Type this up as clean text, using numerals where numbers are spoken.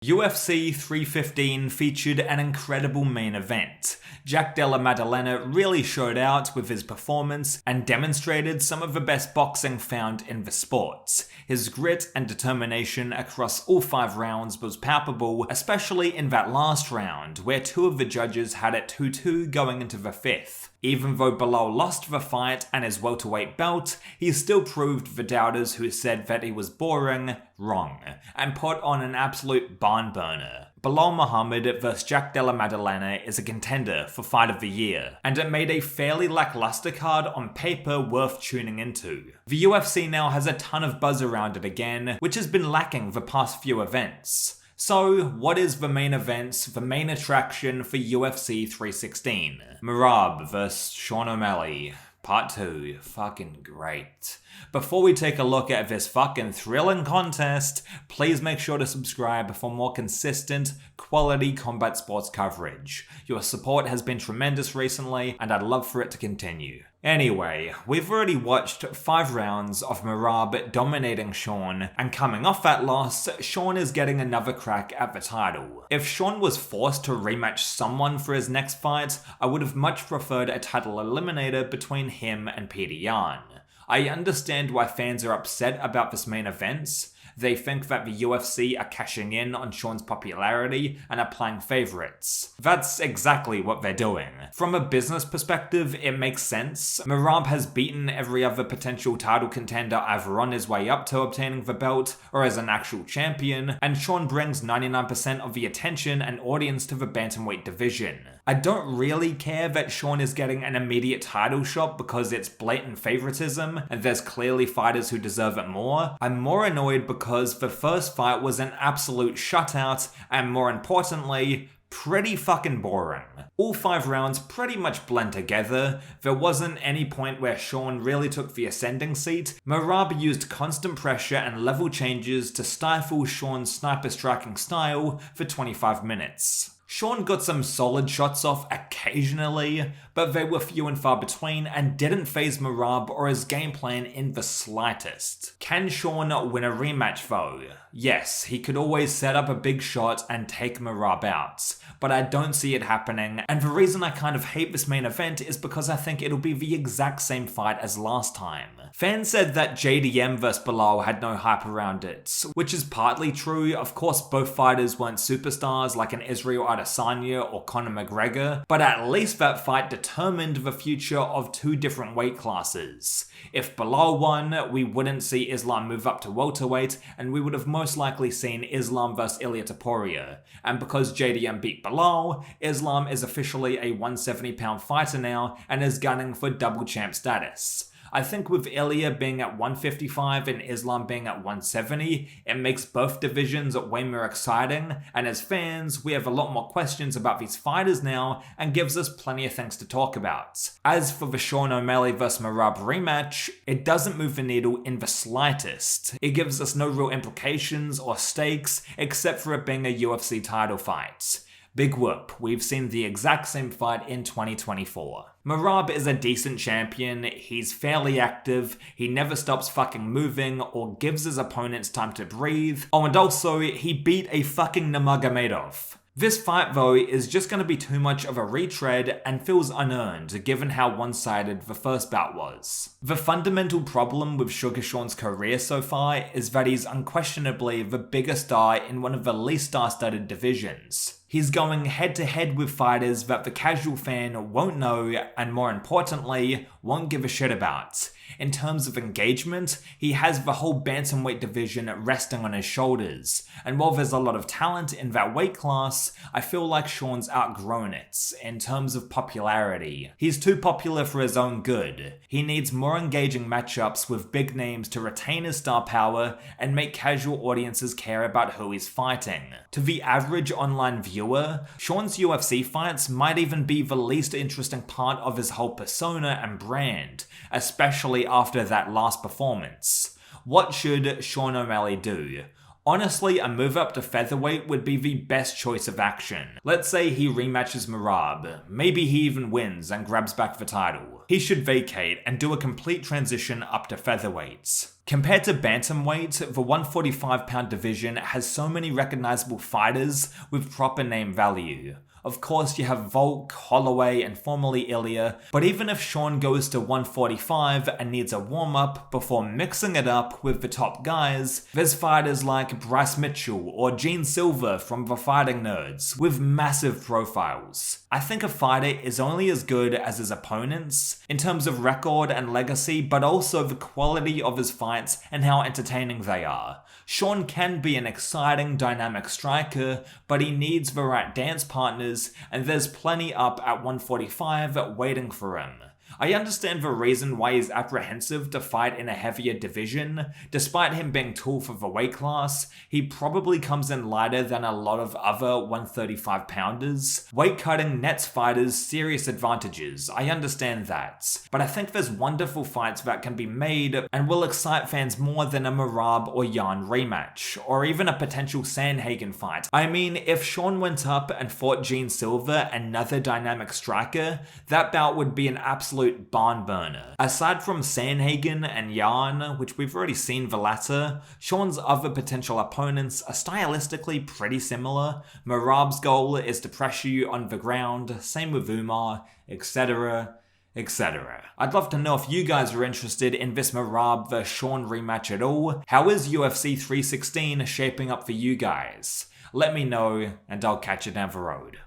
UFC 315 featured an incredible main event. Jack Della Maddalena really showed out with his performance and demonstrated some of the best boxing found in the sport. His grit and determination across all 5 rounds was palpable, especially in that last round, where 2 of the judges had it 2-2 going into the 5th. Even though Belal lost the fight and his welterweight belt, he still proved the doubters who said that he was boring wrong, and put on an absolute barn burner. Belal Muhammad vs Jack Della Maddalena is a contender for Fight of the Year, and it made a fairly lackluster card on paper worth tuning into. The UFC now has a ton of buzz around it again, which has been lacking the past few events. So, what is the main event, the main attraction for UFC 316? Merab vs Sean O'Malley. Part 2. Fucking great. Before we take a look at this fucking thrilling contest, please make sure to subscribe for more consistent, quality combat sports coverage. Your support has been tremendous recently, and I'd love for it to continue. Anyway, we've already watched 5 rounds of Merab dominating Sean, and coming off that loss, Sean is getting another crack at the title. If Sean was forced to rematch someone for his next fight, I would have much preferred a title eliminator between him and Peter Yan. I understand why fans are upset about this main event. They think that the UFC are cashing in on Sean's popularity and are playing favourites. That's exactly what they're doing. From a business perspective, it makes sense. Merab has beaten every other potential title contender either on his way up to obtaining the belt or as an actual champion, and Sean brings 99% of the attention and audience to the Bantamweight division. I don't really care that Sean is getting an immediate title shot because it's blatant favoritism and there's clearly fighters who deserve it more. I'm more annoyed because the first fight was an absolute shutout and, more importantly, pretty fucking boring. All 5 rounds pretty much blend together. There wasn't any point where Sean really took the ascending seat. Merab used constant pressure and level changes to stifle Sean's sniper striking style for 25 minutes. Sean got some solid shots off occasionally, but they were few and far between and didn't faze Merab or his game plan in the slightest. Can Sean win a rematch though? Yes, he could always set up a big shot and take Merab out, but I don't see it happening, and the reason I kind of hate this main event is because I think it'll be the exact same fight as last time. Fans said that JDM vs Belal had no hype around it, which is partly true. Of course, both fighters weren't superstars like an Israel Adesanya or Conor McGregor, but at least that fight determined the future of 2 different weight classes. If Belal won, we wouldn't see Islam move up to welterweight, and we would have most likely seen Islam vs Ilia Topuria. And because JDM beat Belal, Islam is officially a 170-pound fighter now and is gunning for double champ status. I think with Ilia being at 155 and Islam being at 170, it makes both divisions way more exciting, and as fans, we have a lot more questions about these fighters now and gives us plenty of things to talk about. As for the Sean O'Malley vs Merab rematch, it doesn't move the needle in the slightest. It gives us no real implications or stakes except for it being a UFC title fight. Big whoop, we've seen the exact same fight in 2024. Merab is a decent champion, he's fairly active, he never stops fucking moving or gives his opponents time to breathe. Oh, and also, he beat a fucking Nurmagomedov. This fight though is just going to be too much of a retread and feels unearned given how one-sided the first bout was. The fundamental problem with Suga Sean's career so far is that he's unquestionably the biggest star in one of the least star-studded divisions. He's going head-to-head with fighters that the casual fan won't know and, more importantly, won't give a shit about. In terms of engagement, he has the whole bantamweight division resting on his shoulders, and while there's a lot of talent in that weight class, I feel like Sean's outgrown it in terms of popularity. He's too popular for his own good. He needs more engaging matchups with big names to retain his star power and make casual audiences care about who he's fighting. To the average online viewer, Sean's UFC fights might even be the least interesting part of his whole persona and brand, especially after that last performance. What should Sean O'Malley do? Honestly, a move up to featherweight would be the best choice of action. Let's say he rematches Merab, maybe he even wins and grabs back the title. He should vacate and do a complete transition up to featherweights. Compared to bantamweight, the 145-pound division has so many recognizable fighters with proper name value. Of course, you have Volk, Holloway, and formerly Ilya, but even if Sean goes to 145 and needs a warm-up before mixing it up with the top guys, there's fighters like Bryce Mitchell or Gene Silver from the Fighting Nerds, with massive profiles. I think a fighter is only as good as his opponents, in terms of record and legacy, but also the quality of his fights and how entertaining they are. Sean can be an exciting, dynamic striker, but he needs the right dance partners, and there's plenty up at 145 waiting for him. I understand the reason why he's apprehensive to fight in a heavier division. Despite him being tall for the weight class, he probably comes in lighter than a lot of other 135-pounders. Weight cutting nets fighters serious advantages, I understand that. But I think there's wonderful fights that can be made and will excite fans more than a Merab or Jan rematch, or even a potential Sandhagen fight. I mean, if Sean went up and fought Gene Silver, another dynamic striker, that bout would be an absolute barn burner. Aside from Sandhagen and Jan, which we've already seen the latter, Sean's other potential opponents are stylistically pretty similar. Merab's goal is to pressure you on the ground, same with Umar, etc. etc. I'd love to know if you guys are interested in this Merab vs Sean rematch at all. How is UFC 316 shaping up for you guys? Let me know, and I'll catch you down the road.